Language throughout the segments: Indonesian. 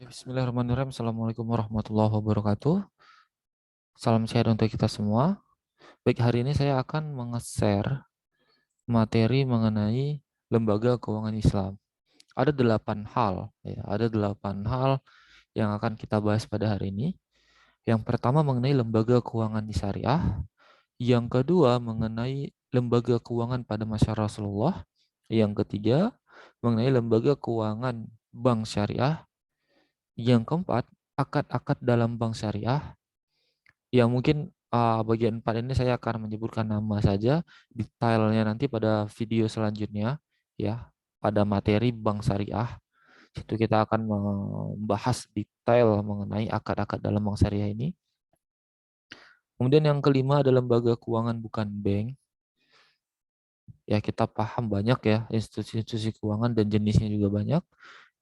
Bismillahirrahmanirrahim. Assalamualaikum warahmatullahi wabarakatuh. Salam sehat untuk kita semua. Baik, hari ini saya akan meng-share materi mengenai lembaga keuangan Islam. Ada 8 hal, ya, ada 8 hal yang akan kita bahas pada hari ini. Yang pertama mengenai lembaga keuangan di syariah. Yang kedua mengenai lembaga keuangan pada masa Rasulullah. Yang ketiga mengenai lembaga keuangan bank syariah. Yang keempat, akad-akad dalam bank syariah. Yang mungkin bagian 4 ini saya akan menyebutkan nama saja, detailnya nanti pada video selanjutnya ya, pada materi bank syariah. Itu kita akan membahas detail mengenai akad-akad dalam bank syariah ini. Kemudian yang kelima ada lembaga keuangan bukan bank. Ya, kita paham banyak ya institusi-institusi keuangan dan jenisnya juga banyak.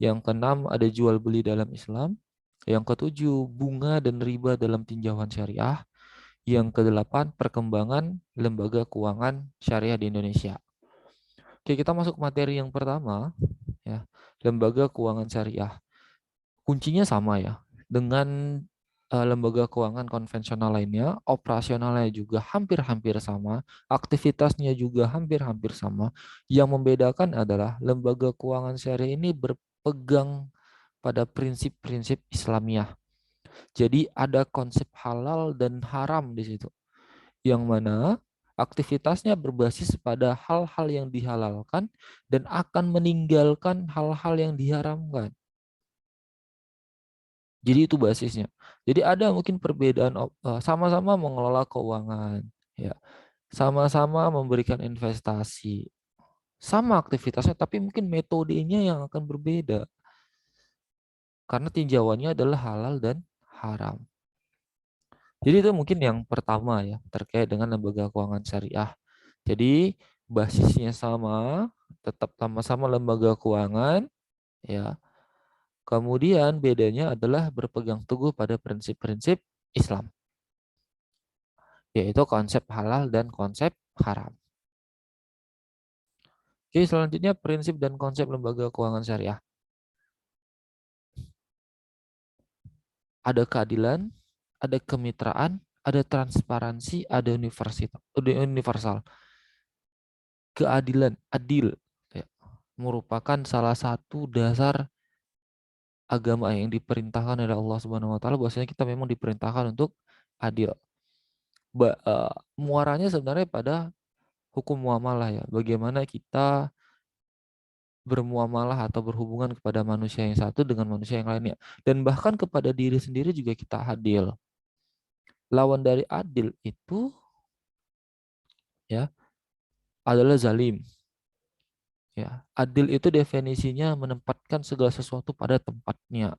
Yang keenam ada jual beli dalam Islam. Yang ketujuh bunga dan riba dalam tinjauan syariah. Yang kedelapan, perkembangan lembaga keuangan syariah di Indonesia. Oke, kita masuk materi yang pertama, ya, lembaga keuangan syariah. Kuncinya sama ya, dengan lembaga keuangan konvensional lainnya, operasionalnya juga hampir-hampir sama, aktivitasnya juga hampir-hampir sama. Yang membedakan adalah lembaga keuangan syariah ini berpegang pada prinsip-prinsip Islamiyah. Jadi ada konsep halal dan haram di situ, yang mana aktivitasnya berbasis pada hal-hal yang dihalalkan dan akan meninggalkan hal-hal yang diharamkan. Jadi itu basisnya. Jadi ada mungkin perbedaan, sama-sama mengelola keuangan, ya, sama-sama memberikan investasi, sama aktivitasnya, tapi mungkin metodenya yang akan berbeda karena tinjauannya adalah halal dan haram. Jadi itu mungkin yang pertama ya, terkait dengan lembaga keuangan syariah. Jadi basisnya sama, tetap sama-sama lembaga keuangan, ya. Kemudian bedanya adalah berpegang teguh pada prinsip-prinsip Islam, yaitu konsep halal dan konsep haram. Oke, selanjutnya prinsip dan konsep lembaga keuangan syariah. Ada keadilan, ada kemitraan, ada transparansi, ada universal. Keadilan, adil, ya, merupakan salah satu dasar agama yang diperintahkan oleh Allah Subhanahu wa taala, bahwasanya kita memang diperintahkan untuk adil. Muaranya sebenarnya pada hukum muamalah ya. Bagaimana kita bermuamalah atau berhubungan kepada manusia yang satu dengan manusia yang lainnya, dan bahkan kepada diri sendiri juga kita adil. Lawan dari adil itu ya adalah zalim. Ya, adil itu definisinya menempatkan segala sesuatu pada tempatnya.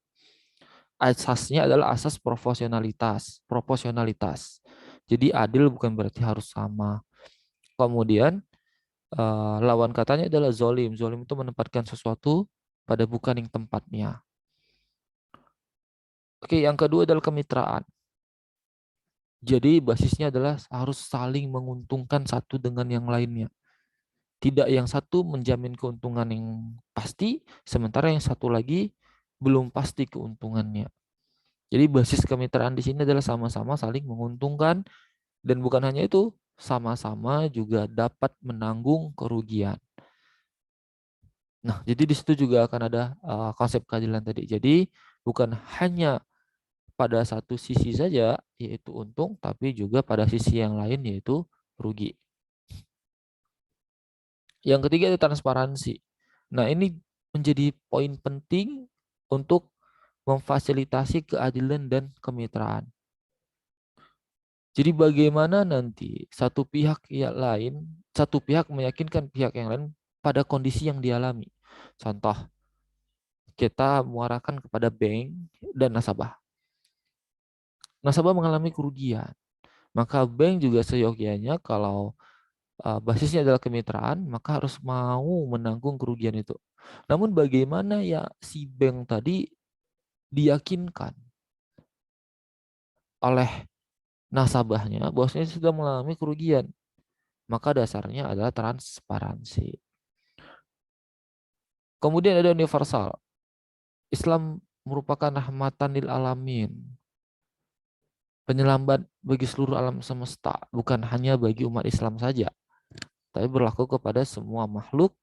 Asasnya adalah asas proporsionalitas. Jadi adil bukan berarti harus sama. Kemudian lawan katanya adalah zolim. Zolim itu menempatkan sesuatu pada bukan yang tempatnya. Oke, yang kedua adalah kemitraan. Jadi basisnya adalah harus saling menguntungkan satu dengan yang lainnya. Tidak yang satu menjamin keuntungan yang pasti, sementara yang satu lagi belum pasti keuntungannya. Jadi basis kemitraan di sini adalah sama-sama saling menguntungkan, dan bukan hanya itu, sama-sama juga dapat menanggung kerugian. Nah, jadi di situ juga akan ada konsep keadilan tadi. Jadi bukan hanya pada satu sisi saja yaitu untung, tapi juga pada sisi yang lain yaitu rugi. Yang ketiga itu transparansi. Nah, ini menjadi poin penting untuk memfasilitasi keadilan dan kemitraan. Jadi bagaimana nanti satu pihak meyakinkan pihak yang lain pada kondisi yang dialami. Contoh, kita muarakan kepada bank dan nasabah. Nasabah mengalami kerugian, maka bank juga seyogyanya kalau basisnya adalah kemitraan, maka harus mau menanggung kerugian itu. Namun bagaimana ya si bank tadi diyakinkan oleh nasabahnya bahwasanya sudah mengalami kerugian? Maka dasarnya adalah transparansi. Kemudian ada universal. Islam merupakan rahmatan lil alamin, penyelamat bagi seluruh alam semesta, bukan hanya bagi umat Islam saja, tapi berlaku kepada semua makhluk,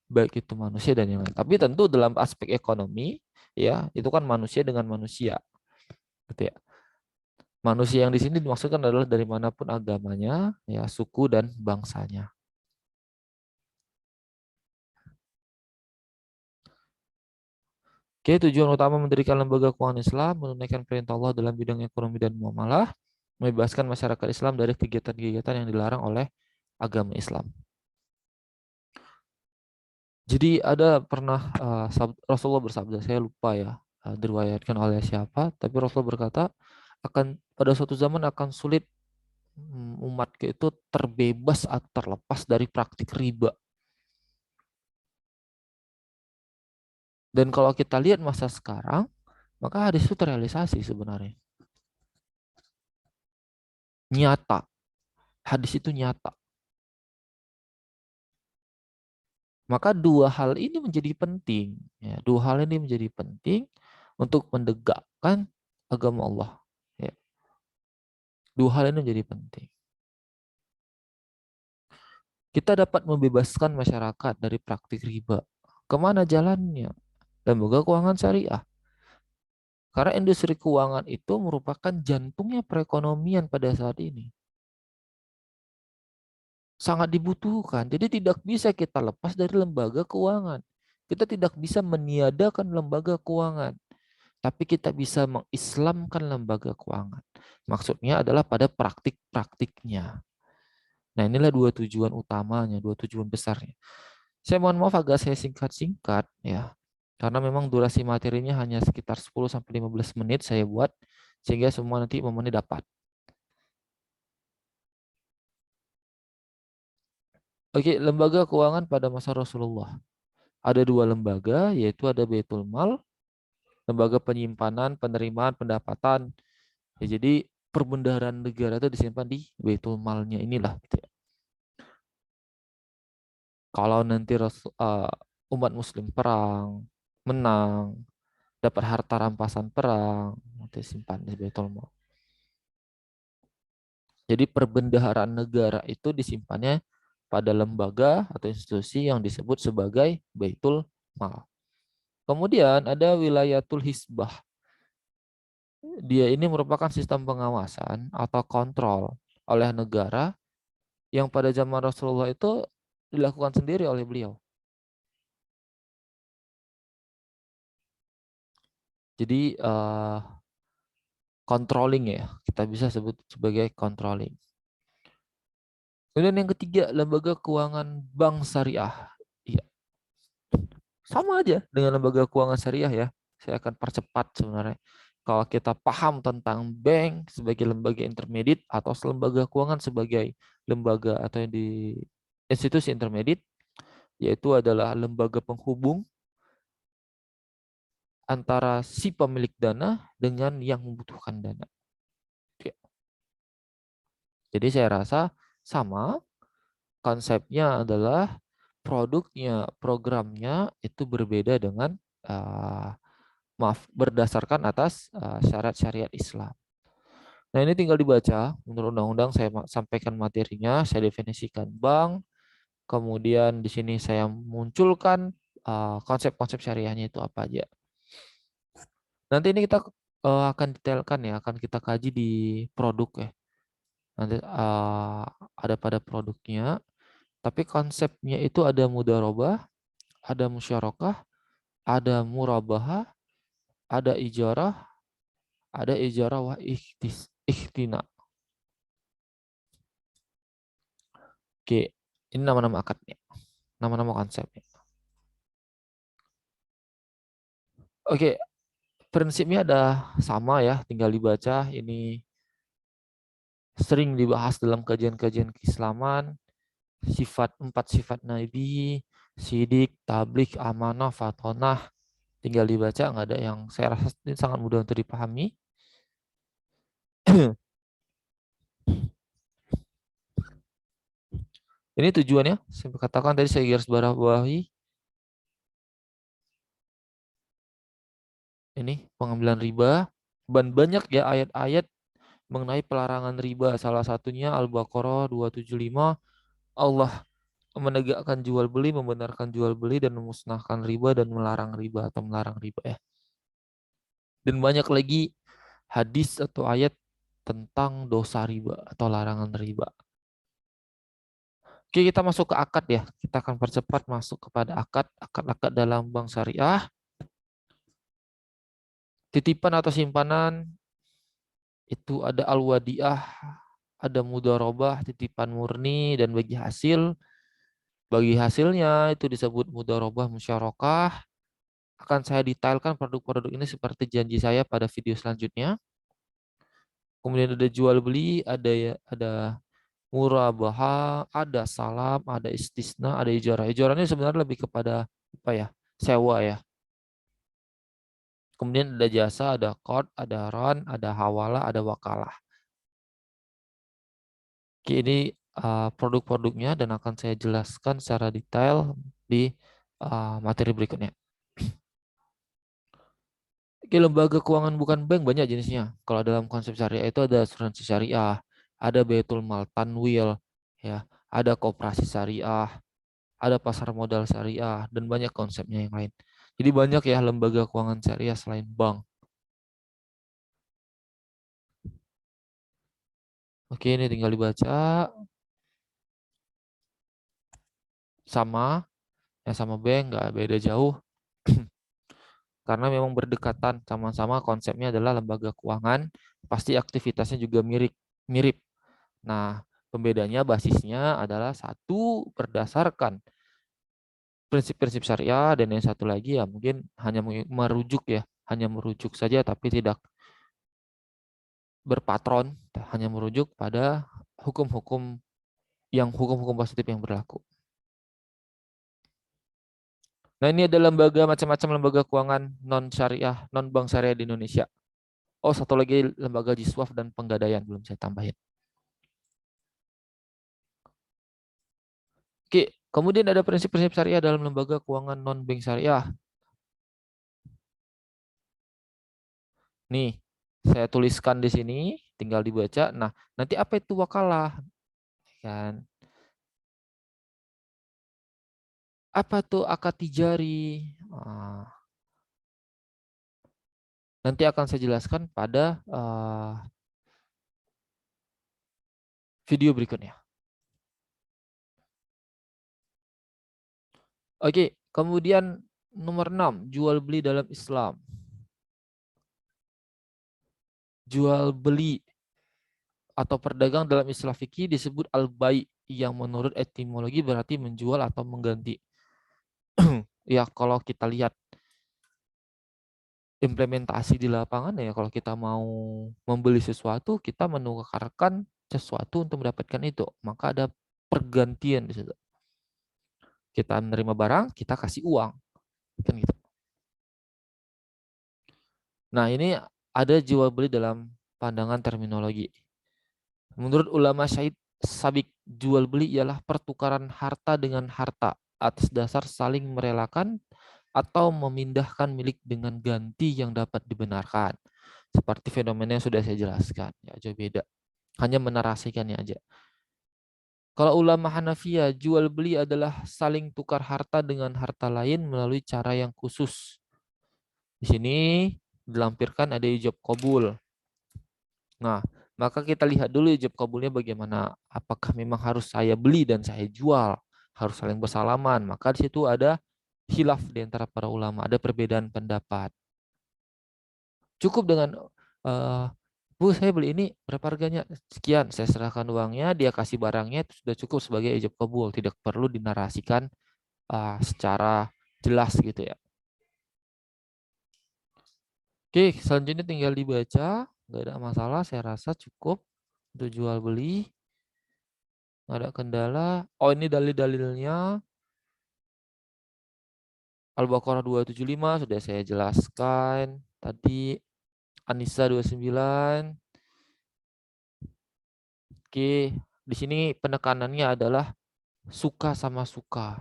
baik itu manusia dan yang lain. Tapi tentu dalam aspek ekonomi, ya itu kan manusia dengan manusia, gitu ya. Manusia yang di sini dimaksudkan adalah dari manapun agamanya, ya suku dan bangsanya. Oke, tujuan utama mendirikan lembaga keuangan Islam menunaikan perintah Allah dalam bidang ekonomi dan muamalah, membebaskan masyarakat Islam dari kegiatan-kegiatan yang dilarang oleh agama Islam. Jadi ada pernah Rasulullah bersabda, saya lupa ya, diriwayatkan oleh siapa, tapi Rasulullah berkata akan pada suatu zaman akan sulit umat itu terbebas atau terlepas dari praktik riba. Dan kalau kita lihat masa sekarang, maka hadis itu terrealisasi sebenarnya. Nyata. Hadis itu nyata. Maka dua hal ini menjadi penting. Ya, dua hal ini menjadi penting untuk menegakkan agama Allah. Ya, dua hal ini menjadi penting. Kita dapat membebaskan masyarakat dari praktik riba. Kemana jalannya? Lembaga keuangan syariah. Karena industri keuangan itu merupakan jantungnya perekonomian pada saat ini. Sangat dibutuhkan. Jadi tidak bisa kita lepas dari lembaga keuangan. Kita tidak bisa meniadakan lembaga keuangan. Tapi kita bisa mengislamkan lembaga keuangan. Maksudnya adalah pada praktik-praktiknya. Nah, inilah dua tujuan utamanya, dua tujuan besarnya. Saya mohon maaf agak saya singkat-singkat ya. Karena memang durasi materinya hanya sekitar 10 sampai 15 menit saya buat sehingga semua nanti momennya dapat. Oke, lembaga keuangan pada masa Rasulullah. Ada dua lembaga, yaitu ada Baitul Mal, lembaga penyimpanan, penerimaan, pendapatan. Ya, jadi perbendaharaan negara itu disimpan di Baitul Malnya inilah. Gitu ya. Kalau nanti umat Muslim perang, menang, dapat harta rampasan perang, nanti simpan di Baitul Mal. Jadi perbendaharaan negara itu disimpannya pada lembaga atau institusi yang disebut sebagai Baitul Mal. Kemudian ada wilayatul hisbah. Dia ini merupakan sistem pengawasan atau kontrol oleh negara yang pada zaman Rasulullah itu dilakukan sendiri oleh beliau. Jadi controlling ya, kita bisa sebut sebagai controlling. Kemudian yang ketiga, lembaga keuangan bank syariah. Iya, sama aja dengan lembaga keuangan syariah ya. Saya akan percepat sebenarnya. Kalau kita paham tentang bank sebagai lembaga intermediate atau lembaga keuangan sebagai lembaga atau yang di institusi intermediate, yaitu adalah lembaga penghubung antara si pemilik dana dengan yang membutuhkan dana. Oke. Jadi saya rasa sama, konsepnya adalah produknya, programnya itu berbeda dengan uh, berdasarkan atas syarat syariat Islam. Nah, ini tinggal dibaca menurut undang-undang, saya sampaikan materinya, saya definisikan bank, kemudian di sini saya munculkan konsep-konsep syariahnya itu apa aja. Nanti ini kita akan detailkan ya, akan kita kaji di produk ya. Nanti ada pada produknya, tapi konsepnya itu ada mudharabah, ada musyarakah, ada murabahah, ada ijarah, ada ijarah wa ikhtina. Oke, ini nama-nama akadnya, nama-nama konsepnya. Oke, prinsipnya ada sama ya, tinggal dibaca. Ini sering dibahas dalam kajian-kajian keislaman, empat sifat Nabi, sidik, tablik, amanah, fatonah. Tinggal dibaca, nggak ada yang saya rasa ini sangat mudah untuk dipahami. Ini tujuannya, saya katakan tadi saya garis bawahi. ini pengambilan riba. Dan banyak ya ayat-ayat mengenai pelarangan riba. Salah satunya Al-Baqarah 275. Allah menegakkan jual beli, membenarkan jual beli, dan memusnahkan riba dan melarang riba atau melarang riba ya. Dan banyak lagi hadis atau ayat tentang dosa riba atau larangan riba. Oke, kita masuk ke akad ya. Kita akan percepat masuk kepada akad. Akad-akad dalam bank syariah. Titipan atau simpanan itu ada al-wadiah, ada mudharabah, titipan murni, dan bagi hasil. Bagi hasilnya itu disebut mudharabah musyarakah. Akan saya detailkan produk-produk ini seperti janji saya pada video selanjutnya. Kemudian ada jual beli, ada murabaha, ada salam, ada istisna, ada ijarah. Ijarah ini sebenarnya lebih kepada apa ya? Sewa ya. Kemudian ada jasa, ada qard, ada ran, ada hawala, ada wakalah. Oke, ini produk-produknya dan akan saya jelaskan secara detail di materi berikutnya. Oke, lembaga keuangan bukan bank banyak jenisnya. Kalau dalam konsep syariah itu ada asuransi syariah, ada Baitul Mal Tanwil, ya, ada koperasi syariah, ada pasar modal syariah, dan banyak konsepnya yang lain. Jadi banyak ya lembaga keuangan syariah selain bank. Oke, ini tinggal dibaca. Sama, ya sama bank, nggak beda jauh. Karena memang berdekatan, sama-sama konsepnya adalah lembaga keuangan, pasti aktivitasnya juga mirip. Nah, pembedanya basisnya adalah satu berdasarkan prinsip-prinsip syariah, dan yang satu lagi ya mungkin hanya merujuk ya, hanya merujuk saja tapi tidak berpatron, hanya merujuk pada hukum-hukum hukum-hukum positif yang berlaku. Nah, ini ada lembaga macam-macam lembaga keuangan non syariah, non bank syariah di Indonesia. Oh, satu lagi lembaga jiswaf dan penggadaian belum saya tambahin. Oke, kemudian ada prinsip-prinsip syariah dalam lembaga keuangan non bank syariah. Nih, saya tuliskan di sini, tinggal dibaca. Nah, nanti apa itu wakalah? Kan? Apa tuh akad tijari? Nanti akan saya jelaskan pada video berikutnya. Oke, kemudian nomor 6, jual beli dalam Islam. Jual beli atau perdagang dalam istilah fikih disebut al-bai, yang menurut etimologi berarti menjual atau mengganti. Ya, kalau kita lihat implementasi di lapangan ya, kalau kita mau membeli sesuatu, kita menukarkan sesuatu untuk mendapatkan itu, maka ada pergantian di situ. Kita menerima barang, kita kasih uang, kan gitu. Nah, ini ada jual beli dalam pandangan terminologi. Menurut ulama syahid sabik, jual beli ialah pertukaran harta dengan harta atas dasar saling merelakan atau memindahkan milik dengan ganti yang dapat dibenarkan. Seperti fenomena yang sudah saya jelaskan, ya jauh beda. Hanya menarasikannya aja. Kalau ulama Hanafiyah, jual beli adalah saling tukar harta dengan harta lain melalui cara yang khusus. Di sini dilampirkan ada ijab kabul. Nah, maka kita lihat dulu ijab kabulnya bagaimana. Apakah memang harus saya beli dan saya jual? Harus saling bersalaman. Maka di situ ada khilaf di antara para ulama, ada perbedaan pendapat. Cukup dengan Bu, saya beli ini berapa harganya? Sekian, saya serahkan uangnya, dia kasih barangnya, itu sudah cukup sebagai ijab kabul, tidak perlu dinarasikan secara jelas gitu ya. Oke, selanjutnya tinggal dibaca, nggak ada masalah, saya rasa cukup untuk jual beli, nggak ada kendala. Oh, ini dalil-dalilnya. Al-Baqarah 275 sudah saya jelaskan tadi. An-Nisa 29. Oke, di sini penekanannya adalah suka sama suka.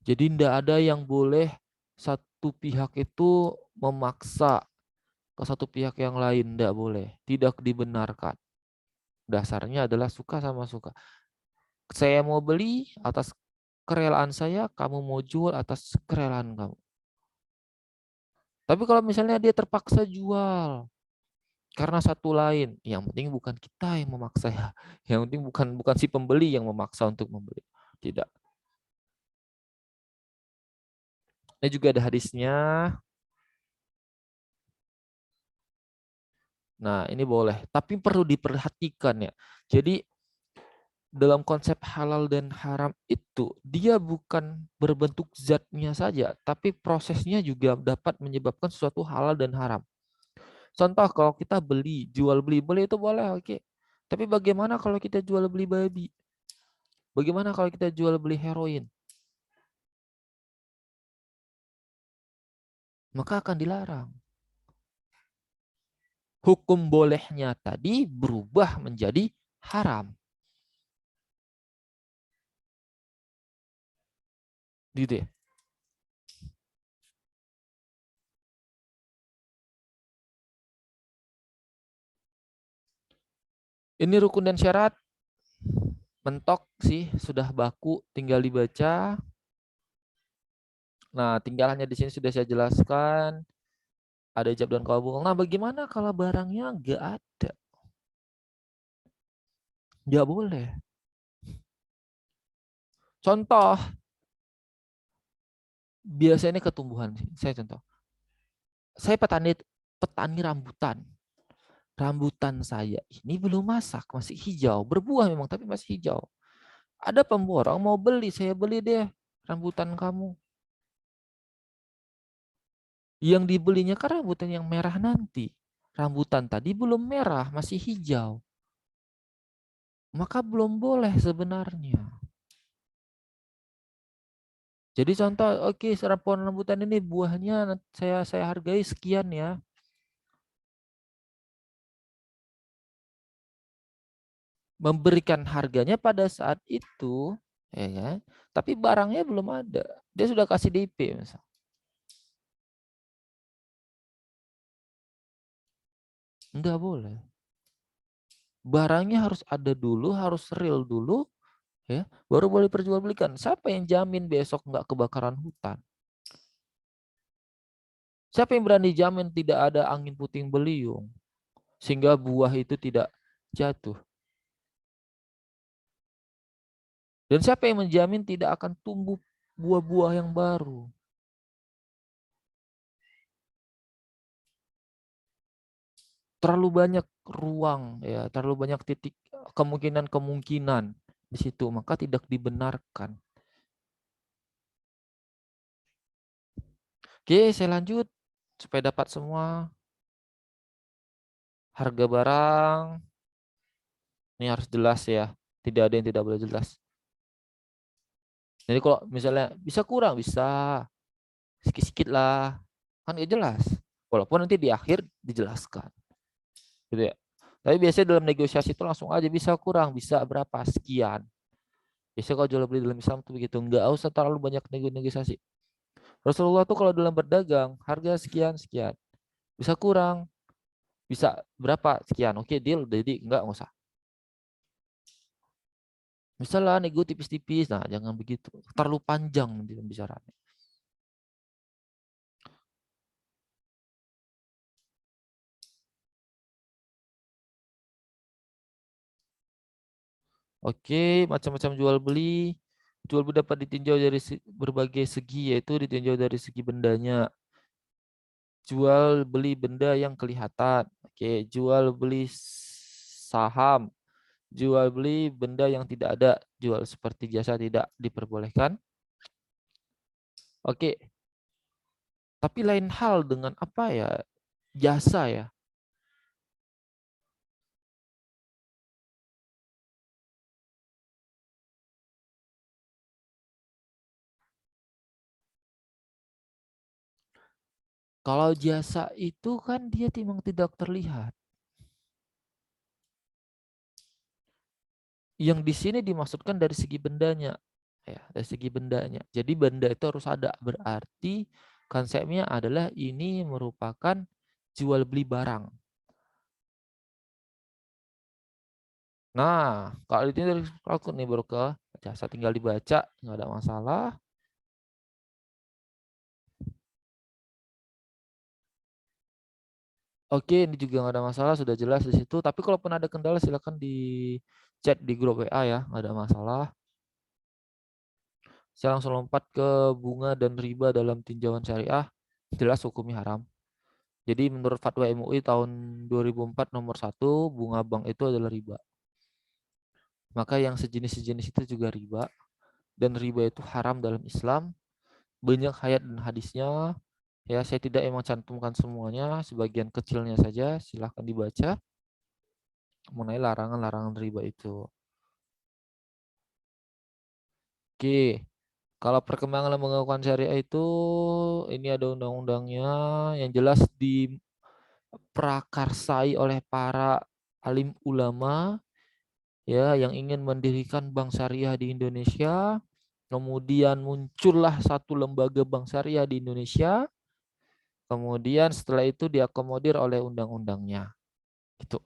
Jadi tidak ada yang boleh satu pihak itu memaksa ke satu pihak yang lain, tidak boleh, tidak dibenarkan. Dasarnya adalah suka sama suka. Saya mau beli atas kerelaan saya, kamu mau jual atas kerelaan kamu. Tapi kalau misalnya dia terpaksa jual karena satu lain, yang penting bukan kita yang memaksa ya. Yang penting bukan bukan si pembeli yang memaksa untuk membeli. Tidak. Ini juga ada hadisnya. Nah, ini boleh, tapi perlu diperhatikan ya. Jadi dalam konsep halal dan haram itu dia bukan berbentuk zatnya saja, tapi prosesnya juga dapat menyebabkan sesuatu halal dan haram. Contoh kalau kita beli, jual beli, beli itu boleh, oke. Tapi bagaimana kalau kita jual beli babi? Bagaimana kalau kita jual beli heroin? Maka akan dilarang. Hukum bolehnya tadi berubah menjadi haram. Gitu ya. Ini rukun dan syarat mentok sih, sudah baku, tinggal dibaca. Nah, tinggal hanya di sini sudah saya jelaskan. Ada ijab dan kabul. Nah, bagaimana kalau barangnya nggak ada? Nggak boleh. Contoh, biasanya ketumbuhan. Saya contoh. Saya petani petani rambutan. Rambutan saya ini belum masak, masih hijau. Berbuah memang, tapi masih hijau. Ada pemborong mau beli, saya beli deh rambutan kamu. Yang dibelinya kan rambutan yang merah nanti. Rambutan tadi belum merah, masih hijau. Maka belum boleh sebenarnya. Jadi contoh, oke, pohon rambutan ini buahnya saya hargai sekian ya. Memberikan harganya pada saat itu, ya kan? Tapi barangnya belum ada. Dia sudah kasih DP misal. Enggak boleh. Barangnya harus ada dulu, harus real dulu, ya, baru boleh perjualbelikan. Siapa yang jamin besok nggak kebakaran hutan? Siapa yang berani jamin tidak ada angin puting beliung sehingga buah itu tidak jatuh? Dan siapa yang menjamin tidak akan tumbuh buah-buah yang baru? Terlalu banyak ruang ya, terlalu banyak titik kemungkinan-kemungkinan di situ, maka tidak dibenarkan. Oke, saya lanjut supaya dapat semua. Harga barang ini harus jelas ya, tidak ada yang tidak boleh jelas. Jadi kalau misalnya bisa kurang, bisa sikit-sikit lah, kan nggak jelas. Walaupun nanti di akhir dijelaskan, gitu ya. Tapi biasanya dalam negosiasi itu langsung aja bisa kurang, bisa berapa sekian. Biasanya kalau jual beli dalam Islam tuh begitu, nggak usah terlalu banyak negosiasi. Rasulullah tuh kalau dalam berdagang harga sekian sekian, bisa kurang, bisa berapa sekian, oke deal, jadi nggak usah. Misalnya nego tipis-tipis, nah jangan begitu, terlalu panjang nanti pembicaraannya. Oke, macam-macam jual beli. Jual beli dapat ditinjau dari berbagai segi, yaitu ditinjau dari segi bendanya. Jual beli benda yang kelihatan. Oke, jual beli saham. Jual beli benda yang tidak ada. Jual seperti jasa tidak diperbolehkan. Oke, tapi lain hal dengan apa ya? Jasa ya. Kalau jasa itu kan dia memang tidak terlihat. Yang di sini dimaksudkan dari segi bendanya. Ya, dari segi bendanya. Jadi benda itu harus ada. Berarti Konsepnya adalah ini merupakan jual beli barang. Nah, kalau ini dari aku nih baru ke jasa, tinggal dibaca, nggak ada masalah. Oke, ini juga nggak ada masalah, sudah jelas di situ. Tapi kalaupun ada kendala silakan di chat di grup WA ya, nggak ada masalah. Saya langsung lompat ke bunga dan riba dalam tinjauan syariah. Jelas hukumnya haram. Jadi menurut fatwa MUI tahun 2004 nomor 1, bunga bank itu adalah riba. Maka yang sejenis-sejenis itu juga riba. Dan riba itu haram dalam Islam. Banyak ayat dan hadisnya. Ya, saya tidak emang cantumkan semuanya, sebagian kecilnya saja. Silahkan dibaca mengenai larangan-larangan riba itu. Oke, kalau perkembangan lembaga keuangan syariah itu, ini ada undang-undangnya yang jelas diprakarsai oleh para alim ulama ya yang ingin mendirikan bank syariah di Indonesia. Kemudian muncullah satu lembaga bank syariah di Indonesia. Kemudian setelah itu diakomodir oleh undang-undangnya. Gitu.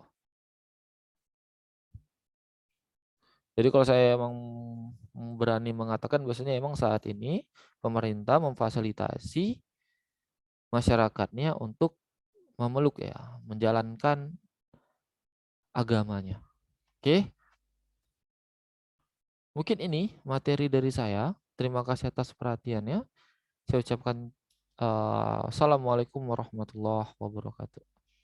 Jadi kalau saya emang berani mengatakan biasanya emang saat ini pemerintah memfasilitasi masyarakatnya untuk memeluk ya, menjalankan agamanya. Oke, mungkin ini materi dari saya. Terima kasih atas perhatiannya. Saya ucapkan assalamualaikum warahmatullahi wabarakatuh.